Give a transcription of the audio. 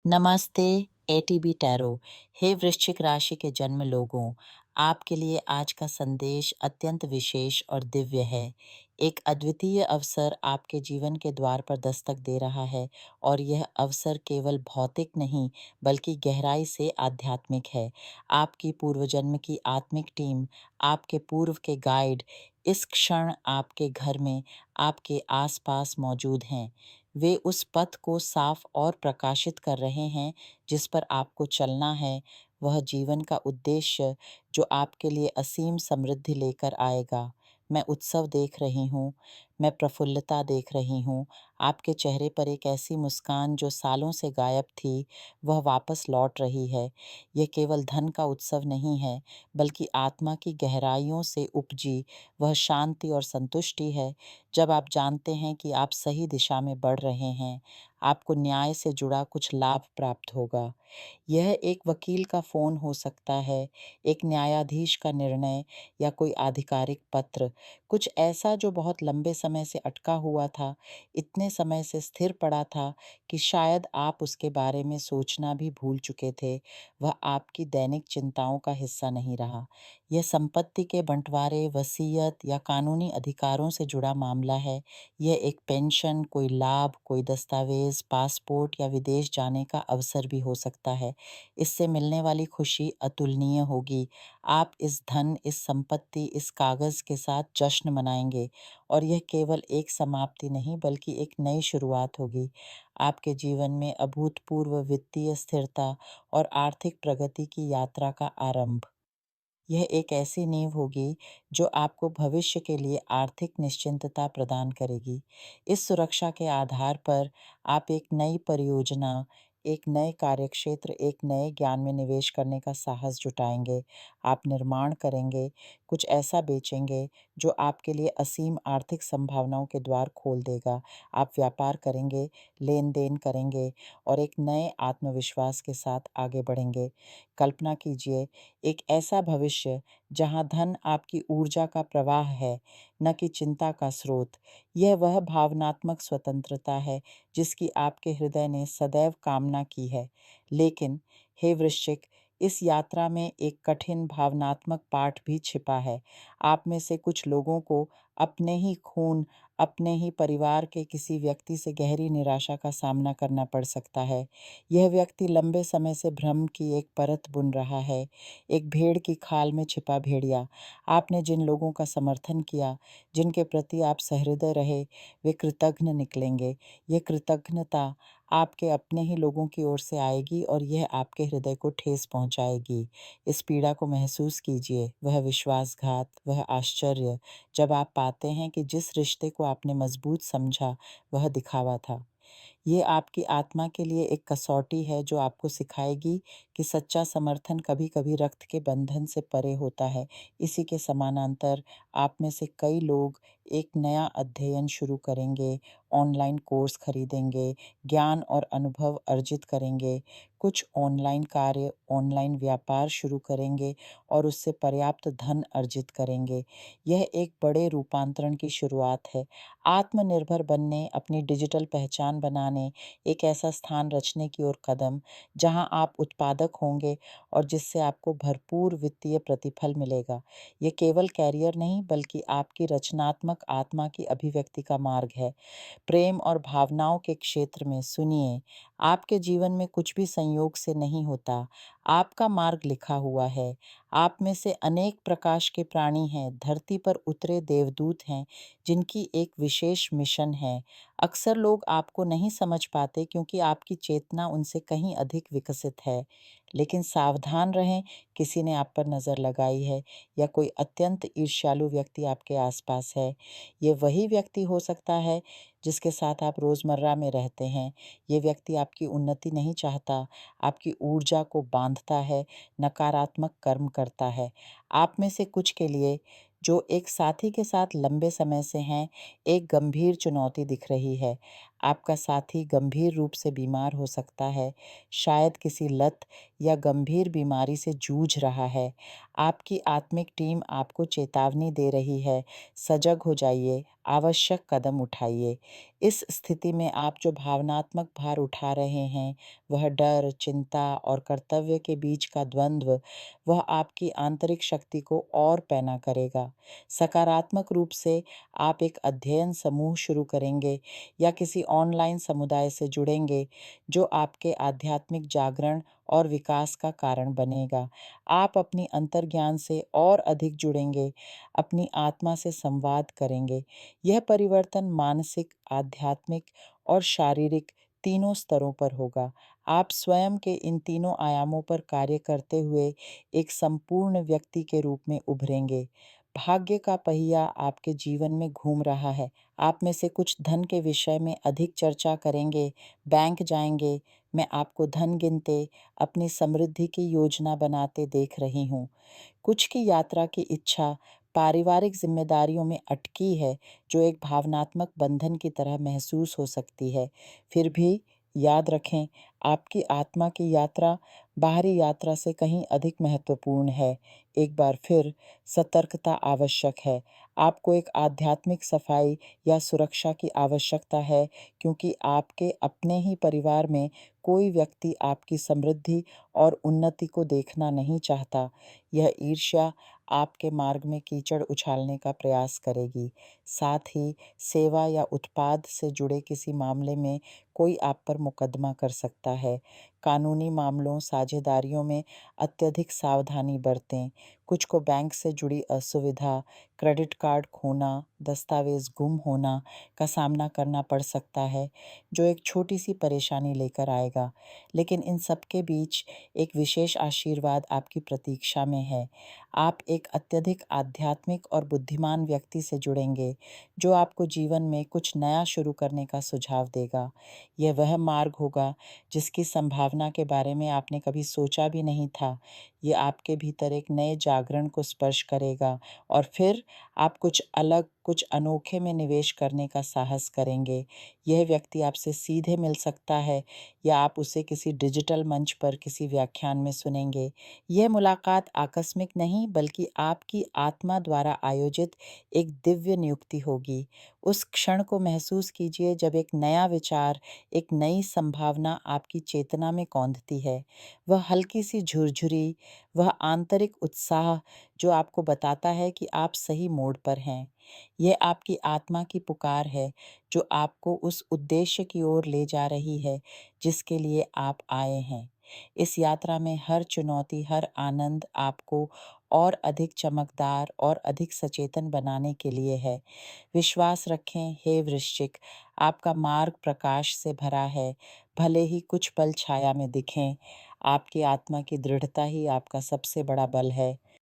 नमस्ते ATB tarot. हे वृश्चिक राशि के जन्म लोगों, आपके लिए आज का संदेश अत्यंत विशेष और दिव्य है। एक अद्वितीय अवसर आपके जीवन के द्वार पर दस्तक दे रहा है और यह अवसर केवल भौतिक नहीं बल्कि गहराई से आध्यात्मिक है। आपकी पूर्व जन्म की आत्मिक टीम, आपके पूर्व के गाइड इस क्षण आपके घर में, आपके आसपास मौजूद हैं। वे उस पथ को साफ और प्रकाशित कर रहे हैं जिस पर आपको चलना है, वह जीवन का उद्देश्य जो आपके लिए असीम समृद्धि लेकर आएगा। मैं उत्सव देख रही हूँ, मैं प्रफुल्लता देख रही हूँ। आपके चेहरे पर एक ऐसी मुस्कान जो सालों से गायब थी, वह वापस लौट रही है। यह केवल धन का उत्सव नहीं है, बल्कि आत्मा की गहराइयों से उपजी वह शांति और संतुष्टि है जब आप जानते हैं कि आप सही दिशा में बढ़ रहे हैं। आपको न्याय से जुड़ा कुछ लाभ प्राप्त होगा। यह एक वकील का फ़ोन हो सकता है, एक न्यायाधीश का निर्णय या कोई आधिकारिक पत्र, कुछ ऐसा जो बहुत लंबे समय से अटका हुआ था, इतने समय से स्थिर पड़ा था कि शायद आप उसके बारे में सोचना भी भूल चुके थे। वह आपकी दैनिक चिंताओं का हिस्सा नहीं रहा। यह संपत्ति के बंटवारे, वसीयत या कानूनी अधिकारों से जुड़ा मामला है। यह एक पेंशन, कोई लाभ, कोई दस्तावेज, पासपोर्ट या विदेश जाने का अवसर भी हो सकता है। इससे मिलने वाली खुशी अतुलनीय होगी। आप इस धन, इस संपत्ति, इस कागज़ के साथ जश्न मनाएंगे और यह केवल एक समाप्ति नहीं बल्कि एक नई शुरुआत होगी। आपके जीवन में अभूतपूर्व वित्तीय स्थिरता और आर्थिक प्रगति की यात्रा का आरंभ। यह एक ऐसी नींव होगी जो आपको भविष्य के लिए आर्थिक निश्चिंतता प्रदान करेगी। इस सुरक्षा के आधार पर आप एक नई परियोजना, एक नए कार्यक्षेत्र, एक नए ज्ञान में निवेश करने का साहस जुटाएंगे। आप निर्माण करेंगे, कुछ ऐसा बेचेंगे जो आपके लिए असीम आर्थिक संभावनाओं के द्वार खोल देगा। आप व्यापार करेंगे, लेन-देन करेंगे और एक नए आत्मविश्वास के साथ आगे बढ़ेंगे। कल्पना कीजिए एक ऐसा भविष्य जहां धन आपकी ऊर्जा का प्रवाह है, न कि चिंता का स्रोत। यह वह भावनात्मक स्वतंत्रता है जिसकी आपके हृदय ने सदैव कामना की है। लेकिन हे वृश्चिक, इस यात्रा में एक कठिन भावनात्मक पाठ भी छिपा है। आप में से कुछ लोगों को अपने ही खून, अपने ही परिवार के किसी व्यक्ति से गहरी निराशा का सामना करना पड़ सकता है। यह व्यक्ति लंबे समय से भ्रम की एक परत बुन रहा है, एक भेड़ की खाल में छिपा भेड़िया। आपने जिन लोगों का समर्थन किया, जिनके प्रति आप सहृदय रहे, वे कृतघ्न निकलेंगे। यह कृतज्ञता आपके अपने ही लोगों की ओर से आएगी और यह आपके हृदय को ठेस पहुंचाएगी। इस पीड़ा को महसूस कीजिए, वह विश्वासघात, वह आश्चर्य, जब आप पाते हैं कि जिस रिश्ते को आपने मजबूत समझा, वह दिखावा था। ये आपकी आत्मा के लिए एक कसौटी है जो आपको सिखाएगी कि सच्चा समर्थन कभी-कभी रक्त के बंधन से परे होता है। इसी के समानांतर आप में से कई लोग एक नया अध्ययन शुरू करेंगे, ऑनलाइन कोर्स खरीदेंगे, ज्ञान और अनुभव अर्जित करेंगे, कुछ ऑनलाइन कार्य, ऑनलाइन व्यापार शुरू करेंगे और उससे पर्याप्त धन अर्जित करेंगे। यह एक बड़े रूपांतरण की शुरुआत है। आत्मनिर्भर बनने, अपनी डिजिटल पहचान बनाने, एक ऐसा स्थान रचने की ओर कदम, जहां आप उत्पादक होंगे और जिससे आपको भरपूर वित्तीय प्रतिफल मिलेगा। ये केवल कैरियर नहीं बल्कि आपकी रचनात्मक आत्मा की अभिव्यक्ति का मार्ग है। प्रेम और भावनाओं के क्षेत्र में सुनिए, आपके जीवन में कुछ भी संयोग से नहीं होता। आपका मार्ग लिखा हुआ है। आप में से अनेक प्रकाश के प्राणी हैं, धरती पर उतरे देवदूत हैं, जिनकी एक विशेष मिशन है। अक्सर लोग आपको नहीं समझ पाते क्योंकि आपकी चेतना उनसे कहीं अधिक विकसित है। लेकिन सावधान रहें, किसी ने आप पर नज़र लगाई है या कोई अत्यंत ईर्ष्यालु व्यक्ति आपके आसपास है। ये वही व्यक्ति हो सकता है जिसके साथ आप रोज़मर्रा में रहते हैं। ये व्यक्ति आपकी उन्नति नहीं चाहता, आपकी ऊर्जा को बांधता है, नकारात्मक कर्म करता है। आप में से कुछ के लिए जो एक साथी के साथ लंबे समय से हैं, एक गंभीर चुनौती दिख रही है। आपका साथी गंभीर रूप से बीमार हो सकता है, शायद किसी लत या गंभीर बीमारी से जूझ रहा है। आपकी आत्मिक टीम आपको चेतावनी दे रही है, सजग हो जाइए, आवश्यक कदम उठाइए। इस स्थिति में आप जो भावनात्मक भार उठा रहे हैं, वह डर, चिंता और कर्तव्य के बीच का द्वंद्व, वह आपकी आंतरिक शक्ति को और पैना करेगा। सकारात्मक रूप से आप एक अध्ययन समूह शुरू करेंगे या किसी ऑनलाइन समुदाय से जुड़ेंगे, जो आपके आध्यात्मिक जागरण और विकास का कारण बनेगा। आप अपनी अंतर्ज्ञान से और अधिक जुड़ेंगे, अपनी आत्मा से संवाद करेंगे। यह परिवर्तन मानसिक, आध्यात्मिक और शारीरिक तीनों स्तरों पर होगा। आप स्वयं के इन तीनों आयामों पर कार्य करते हुए एक संपूर्ण व्यक्ति के रूप में उभरेंगे। भाग्य का पहिया आपके जीवन में घूम रहा है। आप में से कुछ धन के विषय में अधिक चर्चा करेंगे, बैंक जाएंगे। मैं आपको धन गिनते, अपनी समृद्धि की योजना बनाते देख रही हूँ। कुछ की यात्रा की इच्छा पारिवारिक जिम्मेदारियों में अटकी है, जो एक भावनात्मक बंधन की तरह महसूस हो सकती है। फिर भी याद रखें, आपकी आत्मा की यात्रा बाहरी यात्रा से कहीं अधिक महत्वपूर्ण है। एक बार फिर सतर्कता आवश्यक है। आपको एक आध्यात्मिक सफाई या सुरक्षा की आवश्यकता है, क्योंकि आपके अपने ही परिवार में कोई व्यक्ति आपकी समृद्धि और उन्नति को देखना नहीं चाहता। यह ईर्ष्या आपके मार्ग में कीचड़ उछालने का प्रयास करेगी। साथ ही सेवा या उत्पाद से जुड़े किसी मामले में कोई आप पर मुकदमा कर सकता है। कानूनी मामलों, साझेदारियों में अत्यधिक सावधानी बरतें। कुछ को बैंक से जुड़ी असुविधा, क्रेडिट कार्ड खोना, दस्तावेज गुम होना का सामना करना पड़ सकता है, जो एक छोटी सी परेशानी लेकर आएगा। लेकिन इन सब के बीच एक विशेष आशीर्वाद आपकी प्रतीक्षा में है। आप एक अत्यधिक आध्यात्मिक और बुद्धिमान व्यक्ति से जुड़ेंगे, जो आपको जीवन में कुछ नया शुरू करने का सुझाव देगा। यह वह मार्ग होगा जिसकी संभावना के बारे में आपने कभी सोचा भी नहीं था। ये आपके भीतर एक नए जागरण को स्पर्श करेगा और फिर आप कुछ अलग, कुछ अनोखे में निवेश करने का साहस करेंगे। यह व्यक्ति आपसे सीधे मिल सकता है या आप उसे किसी डिजिटल मंच पर किसी व्याख्यान में सुनेंगे। यह मुलाकात आकस्मिक नहीं, बल्कि आपकी आत्मा द्वारा आयोजित एक दिव्य नियुक्ति होगी। उस क्षण को महसूस कीजिए जब एक नया विचार, एक नई संभावना आपकी चेतना में कौंधती है। वह हल्की सी झुरझुरी, वह आंतरिक उत्साह जो आपको बताता है कि आप सही मोड़ पर हैं। यह आपकी आत्मा की पुकार है, जो आपको उस उद्देश्य की ओर ले जा रही है जिसके लिए आप आए हैं। इस यात्रा में हर चुनौती, हर आनंद आपको और अधिक चमकदार और अधिक सचेतन बनाने के लिए है। विश्वास रखें, हे वृश्चिक, आपका मार्ग प्रकाश से भरा है। भले ही कुछ पल छाया में दिखें, आपकी आत्मा की दृढ़ता ही आपका सबसे बड़ा बल है।